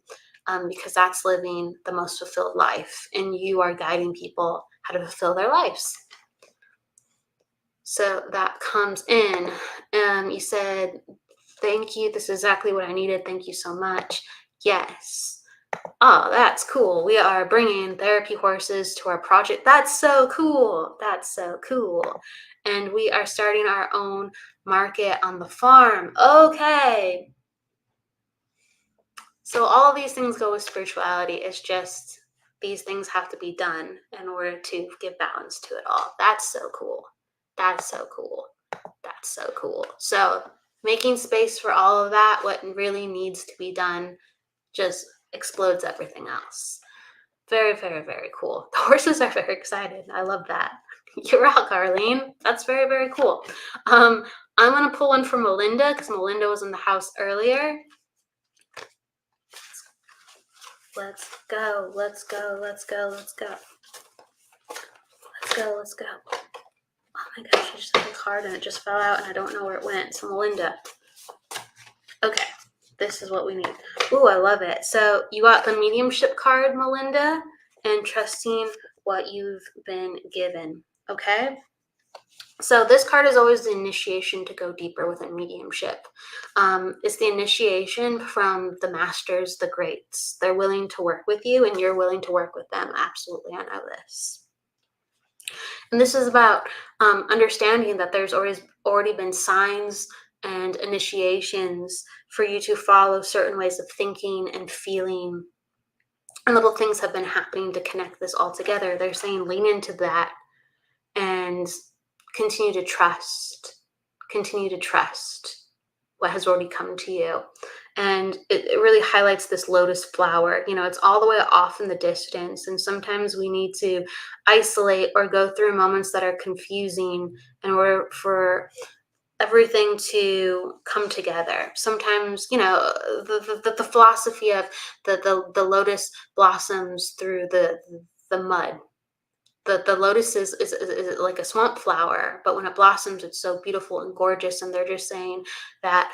because that's living the most fulfilled life, and you are guiding people how to fulfill their lives. So that comes in. You said, thank you. This is exactly what I needed. Thank you so much. Yes. Oh, that's cool. We are bringing therapy horses to our project. That's so cool. That's so cool. And we are starting our own market on the farm. Okay. So all of these things go with spirituality. It's just these things have to be done in order to give balance to it all. That's so cool. That's so cool. That's so cool. So making space for all of that, what really needs to be done, just explodes everything else. Very, very, very cool. The horses are very excited. I love that. You're rock, Arlene. That's very, very cool. I'm going to pull one for Melinda because Melinda was in the house earlier. Let's go. Let's go. Let's go. Let's go. Let's go. Let's go. Oh my gosh, I just had a card and it just fell out and I don't know where it went. So Melinda. Okay. This is what we need. Ooh, I love it. So you got the mediumship card, Melinda, and trusting what you've been given. Okay. So this card is always the initiation to go deeper within mediumship. It's the initiation from the masters, the greats. They're willing to work with you and you're willing to work with them. Absolutely, I know this. And this is about understanding that there's already been signs and initiations for you to follow certain ways of thinking and feeling. And little things have been happening to connect this all together. They're saying lean into that and continue to trust what has already come to you. And it really highlights this lotus flower. It's all the way off in the distance. And sometimes we need to isolate or go through moments that are confusing in order for everything to come together. Sometimes, the philosophy of the lotus blossoms through the mud. The lotus is like a swamp flower, but when it blossoms, it's so beautiful and gorgeous. And they're just saying that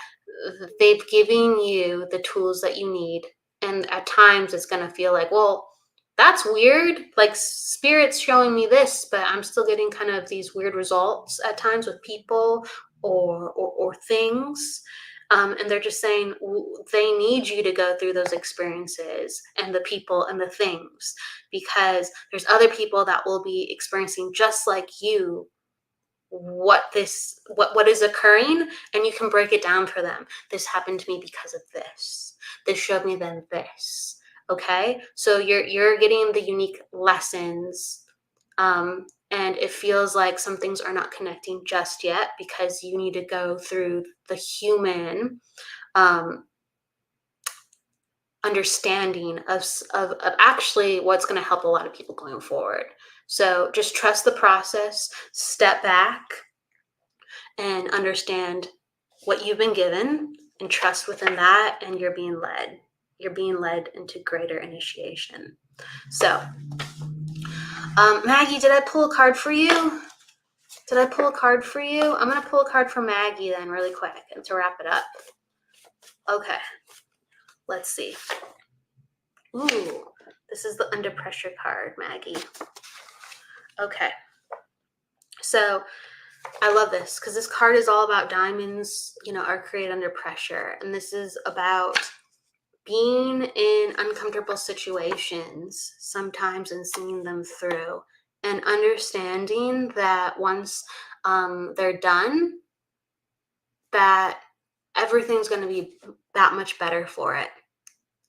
they've given you the tools that you need. And at times it's going to feel like, well, that's weird. Like spirit's showing me this, but I'm still getting kind of these weird results at times with people or things. And they're just saying they need you to go through those experiences and the people and the things, because there's other people that will be experiencing just like you what is occurring, and you can break it down for them. This happened to me because of this showed me then this. Okay, so you're getting the unique lessons, and it feels like some things are not connecting just yet because you need to go through the human understanding of actually what's going to help a lot of people going forward. So just trust the process, step back, and understand what you've been given and trust within that, and you're being led into greater initiation. So Maggie, did I pull a card for you? I'm going to pull a card for Maggie then really quick and to wrap it up. Okay, let's see. Ooh, this is the under pressure card, Maggie. Okay, so I love this because this card is all about diamonds, are created under pressure. And this is about being in uncomfortable situations sometimes and seeing them through, and understanding that once they're done, that everything's going to be that much better for it.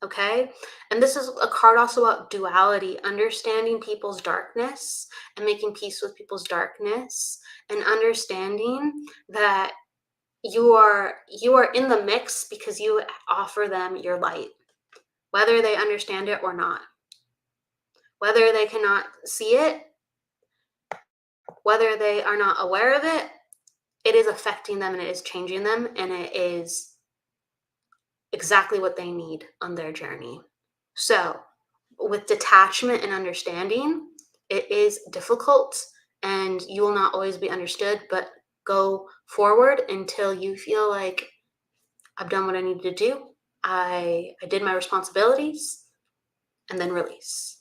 Okay. And this is a card also about duality, understanding people's darkness and making peace with people's darkness, and understanding that you are in the mix because you offer them your light, whether they understand it or not, whether they cannot see it, whether they are not aware of it. It is affecting them and it is changing them, and it is exactly what they need on their journey. So with detachment and understanding, it is difficult and you will not always be understood, but go forward until you feel like I've done what I needed to do. I did my responsibilities, and then release.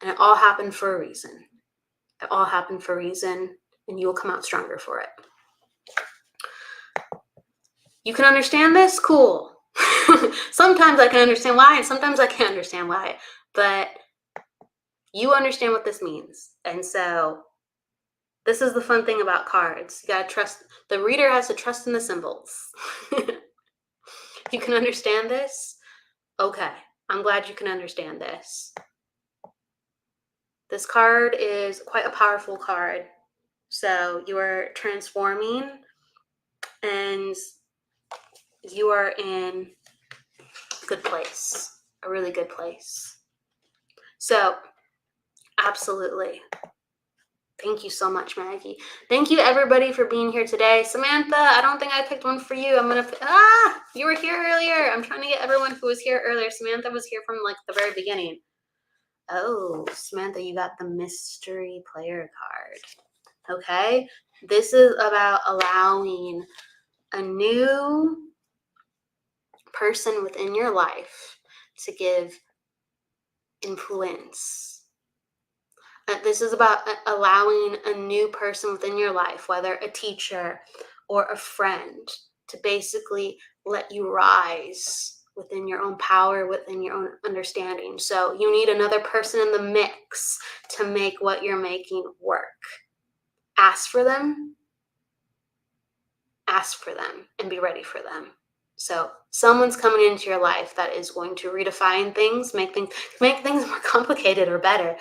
And it all happened for a reason. And you will come out stronger for it. You can understand this? Cool. Sometimes I can understand why, and sometimes I can't understand why, but you understand what this means. And so this is the fun thing about cards. You gotta trust, the reader has to trust in the symbols. You can understand this? Okay, I'm glad you can understand this. This card is quite a powerful card. So you are transforming, and you are in a good place, a really good place. So absolutely. Thank you so much, Maggie. Thank you, everybody, for being here today. Samantha, I don't think I picked one for you. You were here earlier. I'm trying to get everyone who was here earlier. Samantha was here from like the very beginning. Oh, Samantha, you got the mystery player card. Okay. This is about allowing a new person within your life to give influence. This is about allowing a new person within your life, whether a teacher or a friend, to basically let you rise within your own power, within your own understanding. So you need another person in the mix to make what you're making work. Ask for them, and be ready for them. So someone's coming into your life that is going to redefine things, make things more complicated or better.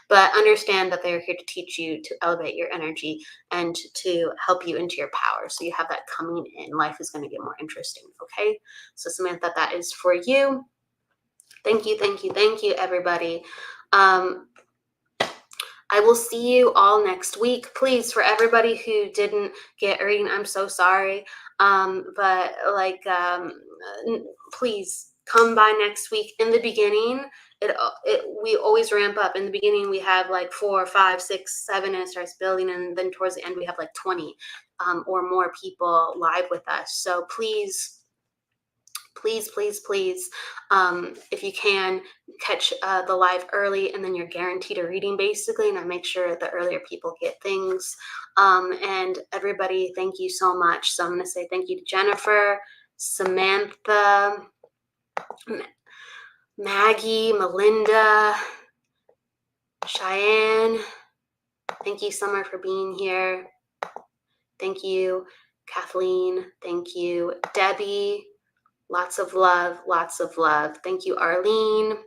But understand that they're here to teach you to elevate your energy and to help you into your power. So you have that coming in. Life is going to get more interesting. Okay. So Samantha, that is for you. Thank you, everybody. I will see you all next week. Please, for everybody who didn't get a reading, I'm so sorry. Please come by next week. In the beginning, we always ramp up. In the beginning, we have like 4, 5, 6, 7, and it starts building. And then towards the end, we have like 20 or more people live with us. So please, if you can, catch the live early, and then you're guaranteed a reading basically, and I make sure the earlier people get things. And everybody, thank you so much. So I'm going to say thank you to Jennifer, Samantha, Maggie, Melinda, Cheyenne. Thank you, Summer, for being here. Thank you, Kathleen. Thank you, Debbie. Lots of love, lots of love. Thank you, Arlene.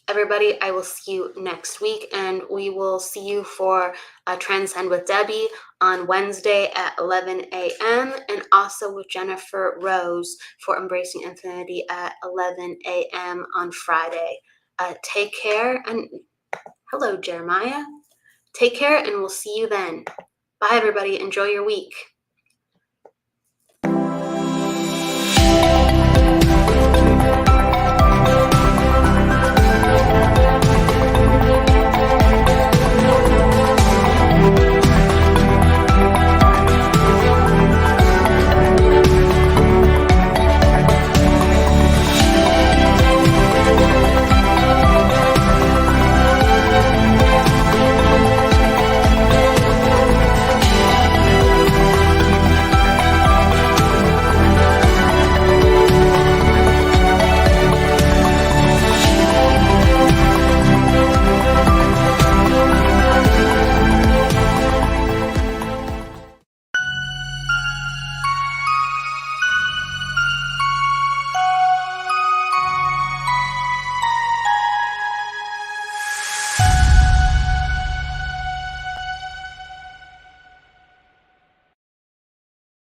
Everybody, I will see you next week, and we will see you for Transcend with Debbie on Wednesday at 11 a.m. and also with Jennifer Rose for Embracing Infinity at 11 a.m. on Friday. Take care, and hello, Jeremiah. Take care, and we'll see you then. Bye, everybody. Enjoy your week.